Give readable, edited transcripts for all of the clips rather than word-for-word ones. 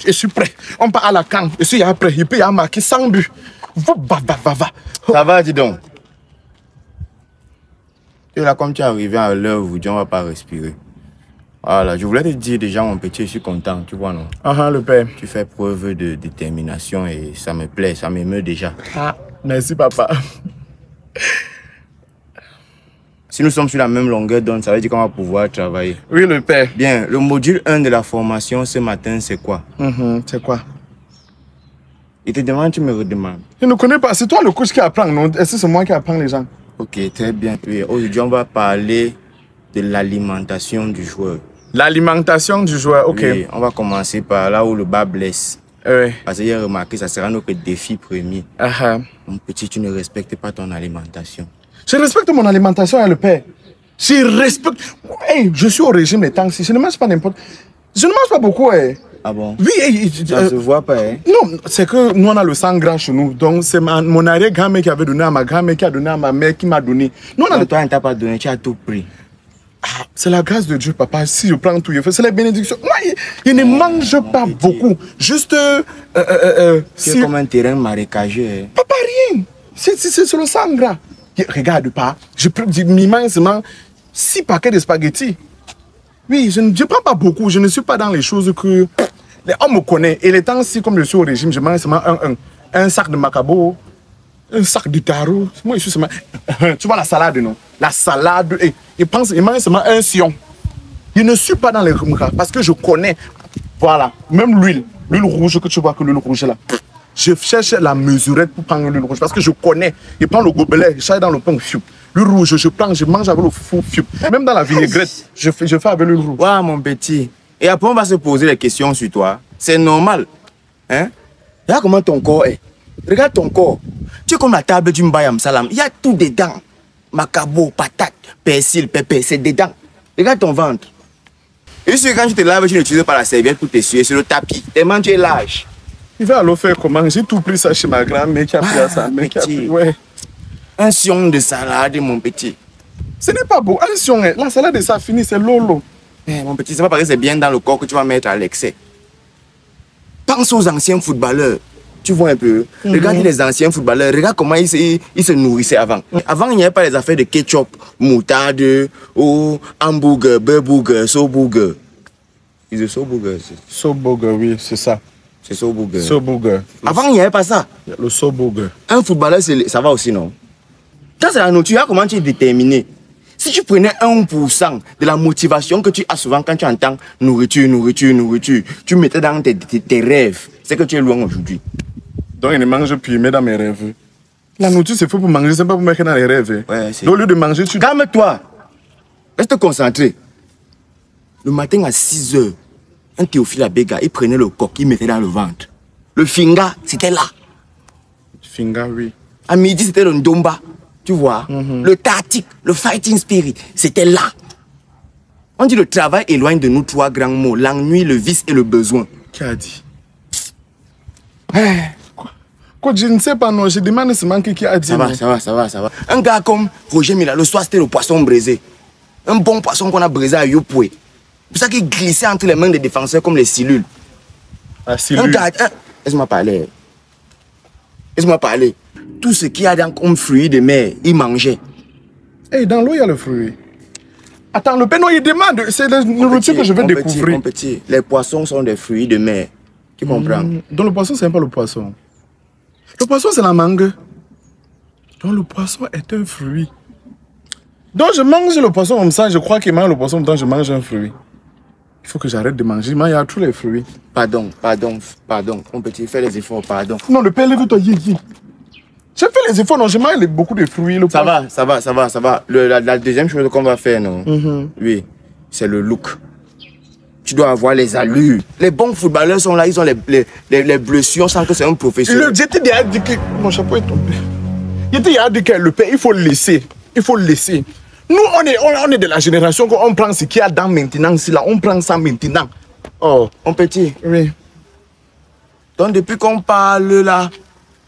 Je suis prêt. On part à la canne. Je suis prêt. Il peut y avoir marqué 100 buts. Va. Ça va, dis donc. Et là, comme tu es arrivé à l'heure où on ne va pas respirer. Voilà, je voulais te dire déjà, mon petit, je suis content, tu vois, non? Le père. Tu fais preuve de détermination et ça me plaît, ça m'émeut déjà. Ah, merci, papa. Si nous sommes sur la même longueur d'onde, ça veut dire qu'on va pouvoir travailler. Oui, le père. Bien, le module 1 de la formation ce matin, c'est quoi? C'est quoi? Il te demande, tu me redemandes. Je ne connais pas. C'est toi le coach qui apprend, non? Est-ce que c'est moi qui apprends les gens? Ok, très bien. Aujourd'hui, on va parler de l'alimentation du joueur. L'alimentation du joueur, ok. Oui, on va commencer par là où le bas blesse. Oui. Parce que j'ai remarqué, ça sera notre défi premier. Mon petit, tu ne respectes pas ton alimentation. Je respecte mon alimentation, le père. Je respecte. Hey, je suis au régime les temps-ci. Je ne mange pas n'importe. Je ne mange pas beaucoup. Ah bon? Oui, ça se voit pas, hein? Non, c'est que nous on a le sang gras chez nous. Donc c'est mon arrière-grand-mère qui avait donné à ma grand-mère, qui a donné à ma mère, qui m'a donné. Nous, on a toi, on ne t'a pas donné, tu as tout pris. Ah, c'est la grâce de Dieu, papa. Si je prends tout, c'est la bénédiction. Moi, il ne mange pas beaucoup. Juste. C'est comme un terrain marécageux. Hein? Papa, rien. C'est le sang gras. Regarde pas, je prends immensément 6 paquets de spaghettis. Oui, je ne prends pas beaucoup, je ne suis pas dans les choses que... On me connaît, et les temps-ci, comme je suis au régime, je mange seulement un sac de macabo, un sac de taro. Moi, je suis seulement... Tu vois la salade, non? La salade, il mange seulement un sion. Je ne suis pas dans les remuras, parce que je connais, voilà, même l'huile rouge que tu vois, que l'huile rouge là. Je cherche la mesurette pour prendre l'huile rouge parce que je connais. Je prends le gobelet, je charge dans le pain, l'huile rouge, je mange avec le fou. Même dans la vinaigrette, je fais avec l'huile rouge. Ouais, mon petit. Et après, on va se poser des questions sur toi. C'est normal. Hein? Regarde comment ton corps est. Regarde ton corps. Tu es comme la table du mbayam salam. Il y a tout dedans. Macabo, patate, persil, pépé, c'est dedans. Regarde ton ventre. Et si quand tu te laves, tu n'utilises pas la serviette pour t'essuyer sur le tapis. Tellement tu es lâche. Il va alors faire comment? J'ai tout pris ça chez ma grand-mère qui a pris ça. Ouais. Un sion de salade, mon petit. Ce n'est pas beau. Un sion, la salade, ça finit, c'est lolo. Mon petit, c'est pas parce que c'est bien dans le corps que tu vas mettre à l'excès. Pense aux anciens footballeurs. Tu vois un peu. Regarde les anciens footballeurs. Regarde comment ils se nourrissaient avant. Avant, il n'y avait pas les affaires de ketchup, moutarde, ou hamburger, burger, soburger. Ils disent soburger. Soburger, oui, c'est ça. C'est soburger. Soburger. Avant, il n'y avait pas ça. Le soburger. Un footballeur, ça va aussi, non? Quand c'est la nourriture, comment tu es déterminé? Si tu prenais 1% de la motivation que tu as souvent quand tu entends nourriture, tu mettais dans tes rêves, c'est que tu es loin aujourd'hui. Donc, il ne mange plus, mais dans mes rêves. La nourriture, c'est fait pour manger, c'est pas pour mettre dans les rêves. Ouais, au lieu de manger, tu... Calme-toi. Reste concentré. Le matin à 6 h, un Théophile Abega, il prenait le coq, il mettait dans le ventre. Le finga, c'était là. Finga, oui. À midi, c'était le ndomba. Tu vois, le tactique, le fighting spirit, c'était là. On dit le travail éloigne de nous 3 grands mots, l'ennui, le vice et le besoin. Qui a dit? Quoi, je ne sais pas, non, je demande seulement qui a dit. Ça va. Un gars comme Roger Mila, le soir c'était le poisson braisé. Un bon poisson qu'on a braisé à Yopoué. C'est pour ça qu'il glissait entre les mains des défenseurs comme les cellules. La cellule. Un gars, laisse-moi parler. Tout ce qu'il y a comme fruits de mer, il mangeait. Hey, dans l'eau, il y a le fruit. Attends, le péno, il demande. C'est la nourriture que je vais découvrir. Mon petit, les poissons sont des fruits de mer. Tu comprends? Donc le poisson, c'est pas le poisson. Le poisson, c'est la mangue. Donc le poisson est un fruit. Donc je mange le poisson comme ça, je crois qu'il mange le poisson, donc je mange un fruit. Il faut que j'arrête de manger, il y a tous les fruits. Pardon. Mon petit, fais les efforts, pardon. Non, le père, lève-toi, J'ai fait les efforts, non, je mange beaucoup de fruits. Ça va. La deuxième chose qu'on va faire, non? Oui, c'est le look. Tu dois avoir les allures. Les bons footballeurs sont là, ils ont les blessures sans que c'est un professionnel. J'étais déjà dit que mon chapeau est tombé. J'étais déjà dit que le père, il faut le laisser. Nous, on est de la génération où on prend ce qu'il y a dans maintenant, là, on prend ça maintenant. Oh, mon petit. Oui. Donc depuis qu'on parle là,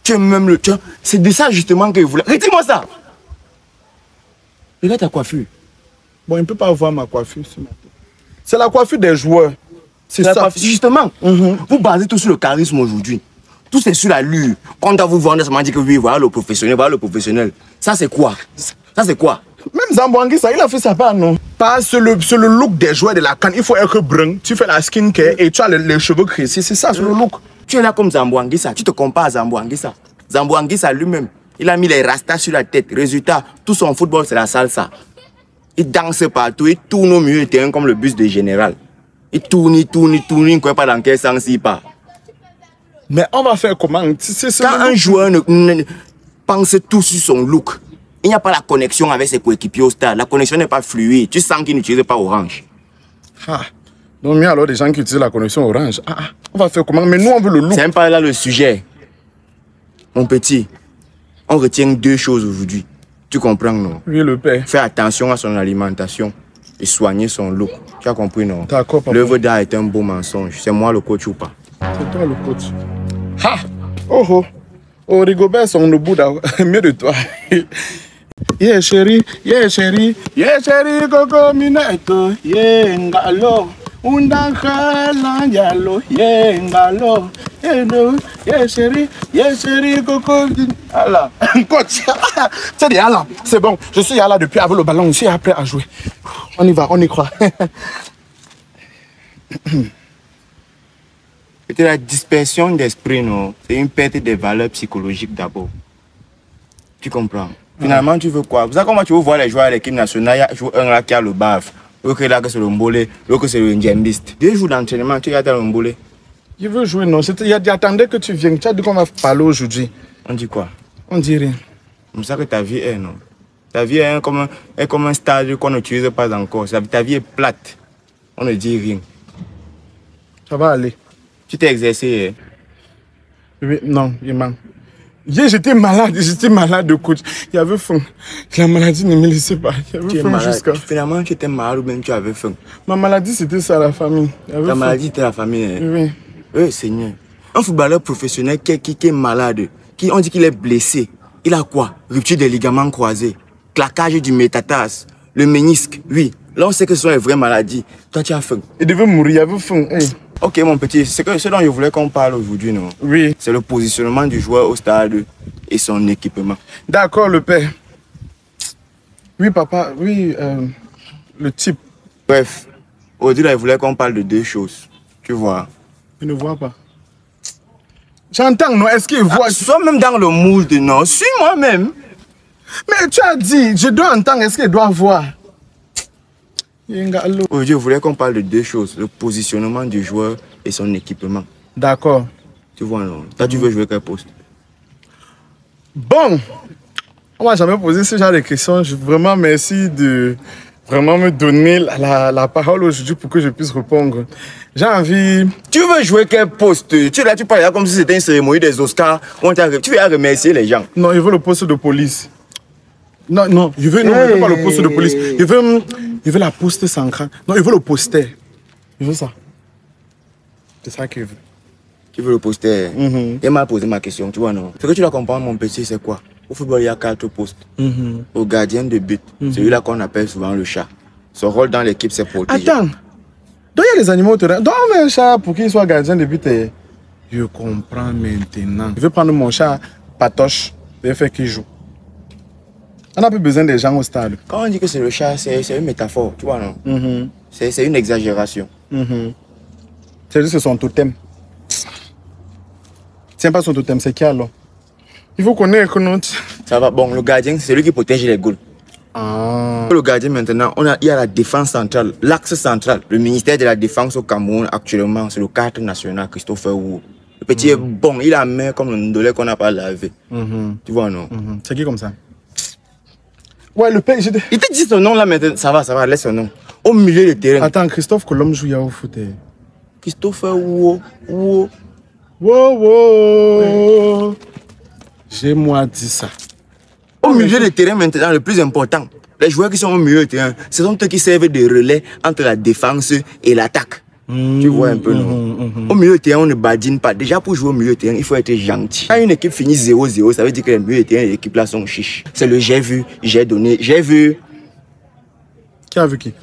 tu es même le... C'est de ça justement que je voulais... Retire-moi ça. Regarde ta coiffure. Bon, il ne peut pas voir ma coiffure ce matin. C'est la coiffure des joueurs. C'est ça. Justement, vous basez tout sur le charisme aujourd'hui. Tout c'est sur l'allure. Quand on doit vous vendre, ça m'a dit que oui, voilà le professionnel, voilà le professionnel. Ça c'est quoi? Ça c'est quoi? Même Zambouanguissa, il a fait sa part, non? Pas sur le look des joueurs de la CAN. Il faut être brun, tu fais la skincare et tu as les cheveux cressés. C'est ça, sur le look. Tu es là comme Zambouanguissa, tu te compares à Zambouanguissa. Zambouanguissa lui-même, il a mis les rastas sur la tête. Résultat, tout son football, c'est la salsa. Il danse partout, il tourne au milieu du terrain comme le bus de général. Il tourne, il ne croit pas dans quel sens il part. Mais on va faire comment? Quand un joueur ne pense tout sur son look, il n'y a pas la connexion avec ses coéquipiers au stade. La connexion n'est pas fluide. Tu sens qu'il n'utilise pas Orange. Ah. Donc, mais alors, des gens qui utilisent la connexion Orange. On va faire comment? Mais nous, on veut le look. C'est même pas là le sujet. Mon petit, on retient deux choses aujourd'hui. Tu comprends, non? Oui, le père. Faire attention à son alimentation et soigner son look. Tu as compris, non? D'accord, papa. L'œuvre d'art est un beau mensonge. C'est moi le coach ou pas? C'est toi le coach. Ha! Oh oh! Oh, Rigobert, son au bout mieux de toi. Yeah, chérie, coco mineto, yeah, ngalo, undakala, yalo, yeah, ngalo, yeah, chérie, coco, Allah, coach, c'est dit Allah, c'est bon, je suis là depuis avec le ballon, je suis prêt à jouer. On y va, on y croit. C'était la dispersion d'esprit, non? C'est une perte des valeurs psychologiques d'abord. Tu comprends? Finalement, tu veux quoi? Vous savez comment tu veux voir les joueurs à l'équipe nationale? Il y a un là qui a le baf, l'autre là que c'est le mbolé, l'autre c'est le djembiste. 2 jours d'entraînement, tu regardes le mbolé. Je veux jouer, non? J'attendais que tu viennes. Tu as dit qu'on va parler aujourd'hui. On dit quoi? On dit rien. C'est ça que ta vie est, non? Ta vie est comme un stade qu'on n'utilise pas encore. Ta vie est plate. On ne dit rien. Ça va aller. Tu t'es exercé, hein? Oui, non, il manque. Hier, j'étais malade de coach. Il y avait faim. La maladie ne me laissait pas. Il y avait faim jusqu'à... Finalement, tu étais malade ou bien tu avais faim? Ma maladie, c'était ça, la famille. Ta maladie, c'était la famille, hein? Oui. Oui, Seigneur. Un footballeur professionnel qui est malade, on dit qu'il est blessé. Il a quoi? Rupture des ligaments croisés, claquage du métatarse, le ménisque, oui. Là, on sait que ce sont les vraies maladies. Toi, tu as faim. Il devait mourir, il avait faim. Hey. Ok, mon petit, c'est ce dont je voulais qu'on parle aujourd'hui, non? Oui. C'est le positionnement du joueur au stade et son équipement. D'accord, le père. Oui, papa, oui, le type. Bref, aujourd'hui, là, je voulais qu'on parle de 2 choses. Tu vois? Je ne vois pas. J'entends, non? Est-ce qu'il voit? Sois même dans le mood, non? Suis-moi même. Mais tu as dit, je dois entendre, est-ce qu'il doit voir? Aujourd'hui, je voulais qu'on parle de 2 choses. Le positionnement du joueur et son équipement. D'accord. Tu vois, non? Toi, tu veux jouer quel poste? Bon, on m'a jamais posé ce genre de questions. Vraiment, merci de vraiment me donner la parole aujourd'hui pour que je puisse répondre. J'ai envie... Tu veux jouer quel poste? Tu es là, tu parles là comme si c'était une cérémonie des Oscars. Tu veux remercier les gens. Non, je veux le poste de police. Non, non, je veux pas le poste de police. Je veux la poste centrale. Non, je veux le poster. Je veux ça. C'est ça que je veux. Tu veux le poster? Il m'a posé ma question, tu vois, non? Ce que tu dois comprendre, mon petit, c'est quoi? Au football, il y a 4 postes. Au gardien de but, celui-là qu'on appelle souvent le chat. Son rôle dans l'équipe, c'est protéger. Attends. Donc il y a les animaux au terrain. Donc on met un chat pour qu'il soit gardien de but. Je comprends maintenant. Je vais prendre mon chat Patoche et faire qu'il joue. On n'a plus besoin des gens au stade. Quand on dit que c'est le chat, c'est une métaphore, tu vois, non? C'est une exagération. C'est juste son totem. C'est pas son totem, c'est qui alors? Il faut connaître notre... Ça va, bon, le gardien, c'est lui qui protège les goals. Le gardien maintenant, il y a la défense centrale, l'axe central. Le ministère de la Défense au Cameroun actuellement, c'est le cadre national Christopher Wu. Le petit est bon, il a la main comme le ndolé qu'on n'a pas lavé. Tu vois, non? C'est qui comme ça? Ouais, le père, il te dit son nom là maintenant, ça va, laisse son nom. Au milieu du terrain. Attends, Christophe Colombe joue au foot. Christopher Wu. Wow. J'ai moi dit ça. Au milieu du terrain maintenant, le plus important, les joueurs qui sont au milieu du terrain, ce sont eux qui servent de relais entre la défense et l'attaque. Tu vois un peu, non? Au milieu du terrain, on ne badine pas. Déjà, pour jouer au milieu du terrain, il faut être gentil. Quand une équipe finit 0-0, ça veut dire que les milieux de terrain et l'équipe là sont chiches. C'est le j'ai vu, j'ai donné, j'ai vu. Qui a vu qui?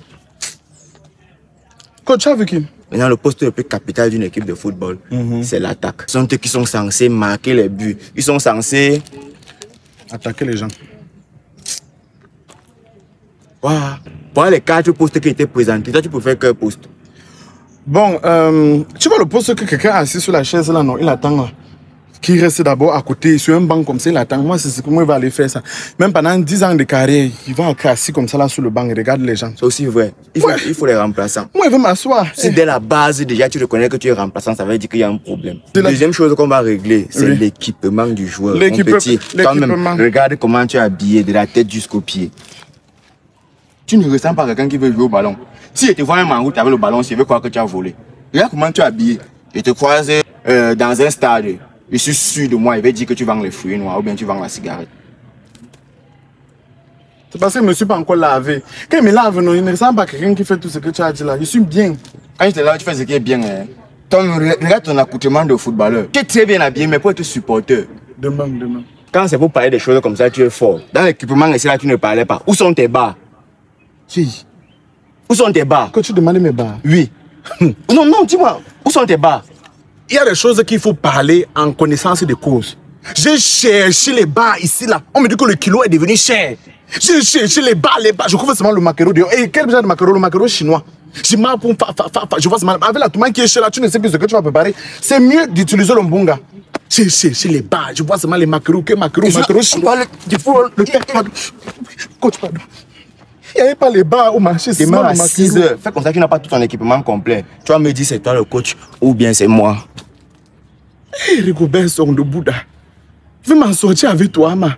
Coach, tu as vu qui? Maintenant, le poste le plus capital d'une équipe de football, c'est l'attaque. Ce sont eux qui sont censés marquer les buts. Ils sont censés attaquer les gens. Wow. Voilà les 4 postes qui étaient présentés. Toi, tu peux faire quel poste? Bon, tu vois le poste que quelqu'un assis sur la chaise là, non, il attend là. Qui reste d'abord à côté, sur un banc comme ça, il attend. Moi, c'est ce que moi, il va aller faire ça. Même pendant 10 ans de carrière, il va être assis comme ça là sur le banc et regarde les gens. C'est aussi vrai. Il faut les remplaçants. Moi, il veut m'asseoir. Si dès la base, déjà, tu reconnais que tu es remplaçant, ça veut dire qu'il y a un problème. Deuxième chose qu'on va régler, c'est l'équipement du joueur. L'équipement. Regarde comment tu es habillé de la tête jusqu'aux pieds. Tu ne ressens pas quelqu'un qui veut jouer au ballon. Si je te vois même en route avec le ballon, je veux croire que tu as volé. Regarde comment tu es habillé. Je te croise dans un stade. Je suis sûr de moi, il va dire que tu vends les fruits noirs ou bien tu vends la cigarette. C'est parce que je ne me suis pas encore lavé. Quand il me lave, non, il ne ressemble pas à quelqu'un qui fait tout ce que tu as dit là. Je suis bien. Quand je te lave, tu fais ce qui est bien. Hein. Regarde ton accoutrement de footballeur. Tu es très bien habillé, mais pour être supporter. Demain. Quand c'est pour parler des choses comme ça, tu es fort. Dans l'équipement, ici là, tu ne parlais pas. Où sont tes bars? Qui? Où sont tes bars? Quand tu demandes mes bars? Oui. Non, dis-moi. Où sont tes bars? Il y a des choses qu'il faut parler en connaissance de cause. J'ai cherché les bars ici, là. On me dit que le kilo est devenu cher. J'ai cherché les bars. Je trouve seulement le maquereau. Et quel genre de maquereau? Le maquereau chinois. Je marre pour je vois seulement. Avec la tomate qui est chère là, tu ne sais plus ce que tu vas préparer. C'est mieux d'utiliser le mbunga. J'ai cherché les bars. Je vois seulement les maquereaux. Que maquereau chinois. Coach, pardon. Il n'y avait pas les bars au marché. Demain à 6 h, fais comme ça, tu n'as pas tout ton équipement complet. Tu vas me dire c'est toi le coach ou bien c'est moi. Hé, Rigobert, son de Bouddha. Je vais m'en sortir avec toi, ma.